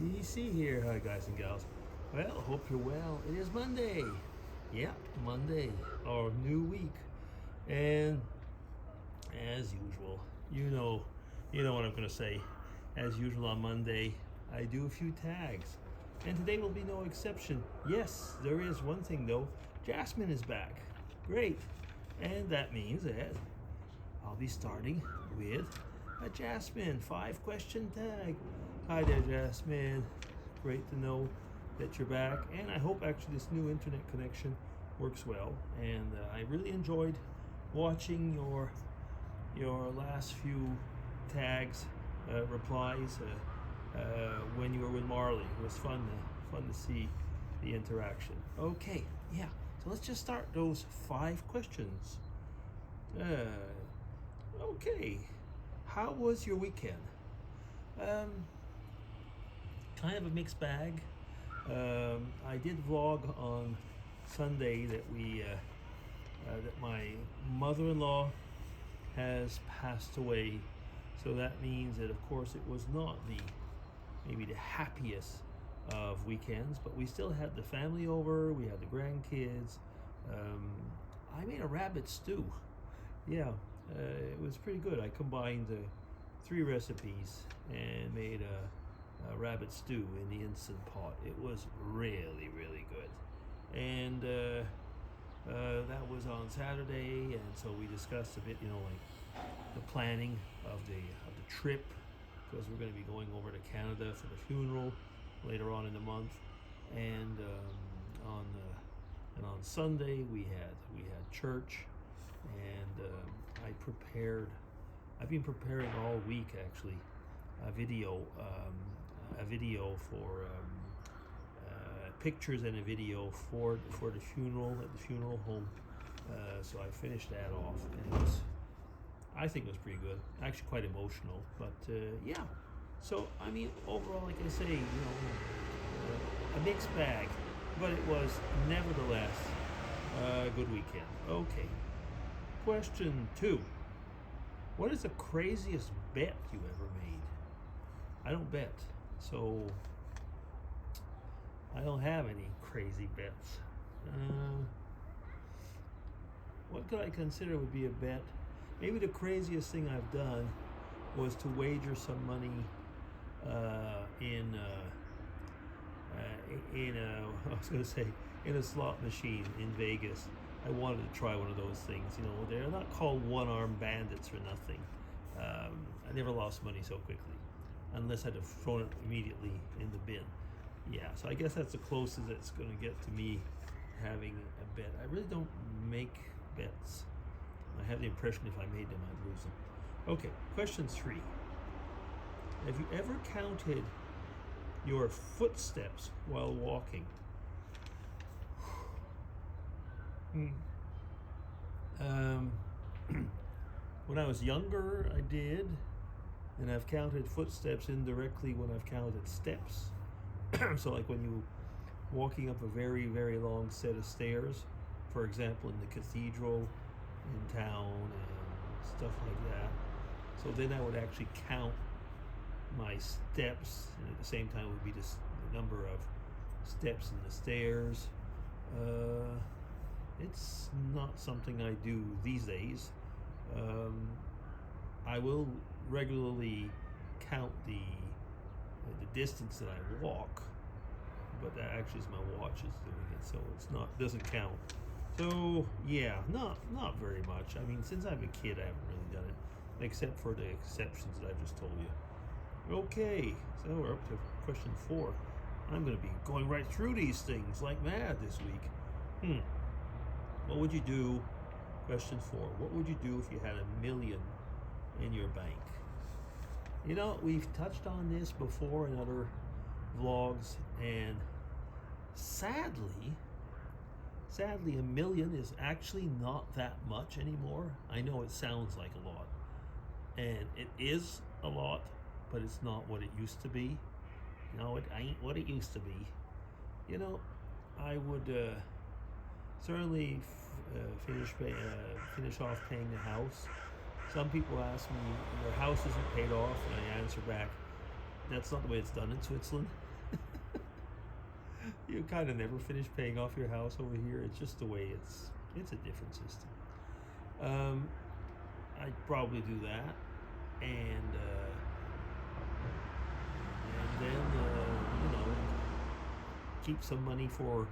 DC here. Hi, guys and gals. Well, hope you're well. It is Monday. Yeah, Monday, our new week. And as usual, you know what I'm going to say. As usual on Monday, I do a few tags. And today will be no exception. Yes, there is one thing though. Jasmine is back. Great. And that means that I'll be starting with a Jasmine 5-question tag. Hi there, Jasmine. Great to know that you're back. And I hope actually this new internet connection works well. And I really enjoyed watching your last few tags, replies when you were with Marley. It was fun to see the interaction. Okay, yeah. So let's just start those 5 questions. Okay, how was your weekend? Kind of a mixed bag. I did vlog on Sunday that that my mother-in-law has passed away. So that means that, of course, it was not maybe the happiest of weekends, but we still had the family over. We had the grandkids. I made a rabbit stew. Yeah, it was pretty good. I combined 3 recipes and made a rabbit stew in the Instant Pot. It was really, really good. And that was on Saturday, and so we discussed a bit, like the planning of the trip, because we're going to be going over to Canada for the funeral later on in the month, and on Sunday we had church, and I've been preparing all week actually a video for pictures and a video for the funeral at the funeral home. So I finished that off, and I think it was pretty good. Actually, quite emotional, but yeah. So I mean, overall, like I say, a mixed bag, but it was nevertheless a good weekend. Okay. Question 2. What is the craziest bet you ever made? I don't bet, so I don't have any crazy bets. What could I consider would be a bet? Maybe the craziest thing I've done was to wager some money in a slot machine in Vegas. I wanted to try one of those things. They're not called one-armed bandits for nothing. I never lost money so quickly, unless I'd have thrown it immediately in the bin. Yeah, so I guess that's the closest it's going to get to me having a bet. I really don't make bets. I have the impression if I made them, I'd lose them. Okay, question 3. Have you ever counted your footsteps while walking? When I was younger, I did, and I've counted footsteps indirectly when I've counted steps. So like when you walking up a very, very long set of stairs, for example, in the cathedral in town and stuff like that. So then I would actually count my steps, and at the same time would be the number of steps in the stairs. It's not something I do these days. I will regularly count the distance that I walk, but that actually is my watch is doing it, so doesn't count. So yeah, not very much. I mean, since I'm a kid, I haven't really done it, except for the exceptions that I just told you. Okay, so we're up to question 4. I'm going to be going right through these things like mad this week. What would you do? Question 4. What would you do if you had $1 million in your bank? We've touched on this before in other vlogs, and sadly, $1 million is actually not that much anymore. I know it sounds like a lot, and it is a lot, but it's not what it used to be. It ain't what it used to be. I would certainly finish off paying the house. Some people ask me, your house isn't paid off, and I answer back, that's not the way it's done in Switzerland. You kind of never finish paying off your house over here. It's just the way it's a different system. I'd probably do that, and then keep some money for.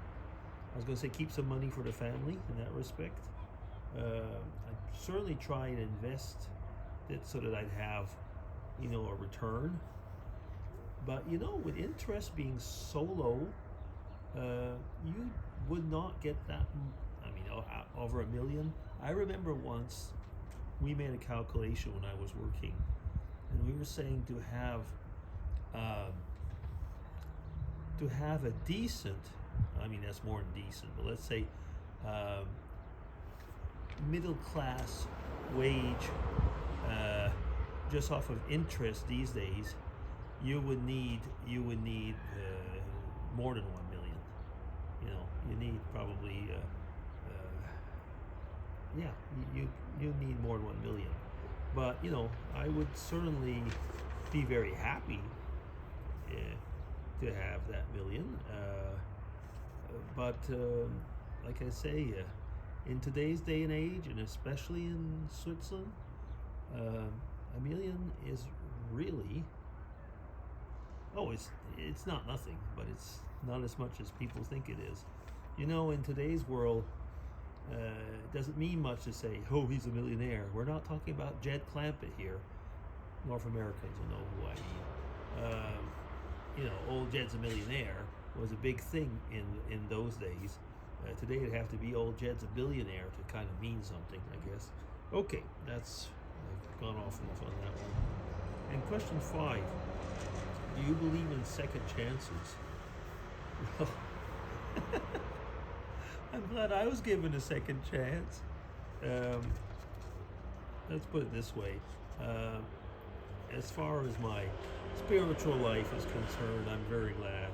I was going to say keep some money for the family in that respect. I'd certainly try and invest it so that I'd have, a return. But with interest being so low, you would not get that. I mean, over $1 million. I remember once we made a calculation when I was working, and we were saying to have a decent. I mean, that's more than decent, but let's say middle class wage, just off of interest these days, you would need more than 1 million. You need probably you need more than 1 million. But I would certainly be very happy to have that million. But like I say, in today's day and age, and especially in Switzerland, $1 million is really it's not nothing, but it's not as much as people think it is. In today's world, it doesn't mean much to say, "Oh, he's a millionaire." We're not talking about Jed Clampett here. North Americans will know who I mean. Old Jed's a millionaire was a big thing in those days. Today it'd have to be old Jed's a billionaire to kind of mean something, I guess. Okay, I've gone off enough on that one. And question 5, do you believe in second chances? Well, I'm glad I was given a second chance. Let's put it this way. As far as my spiritual life is concerned, I'm very glad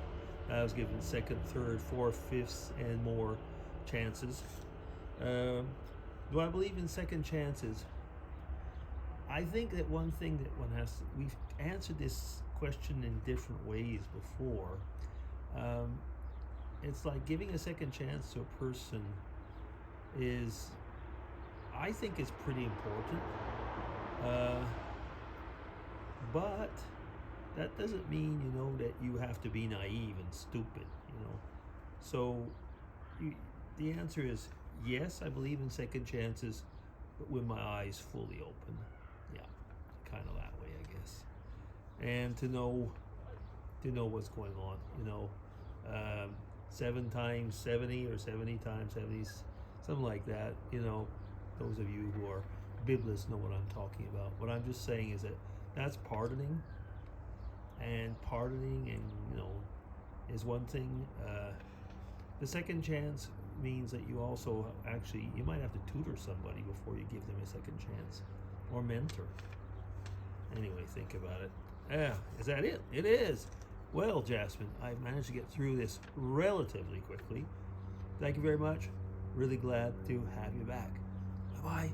I was given second, third, fourth, fifths, and more chances. Do I believe in second chances? I think that one thing that one has to, we've answered this question in different ways before. It's like giving a second chance to a person I think it's pretty important. But that doesn't mean, that you have to be naive and stupid, So the answer is yes, I believe in second chances, but with my eyes fully open. Yeah, kind of that way, I guess. And to know what's going on, 7 times 70 or 70 times 70, something like that, those of you who are biblists know what I'm talking about. What I'm just saying is that that's pardoning, and is one thing. The second chance means that you also you might have to tutor somebody before you give them a second chance, or mentor. Anyway, think about it. Yeah, is that it? It is. Well, Jasmine, I've managed to get through this relatively quickly. Thank you very much. Really glad to have you back. Bye-bye.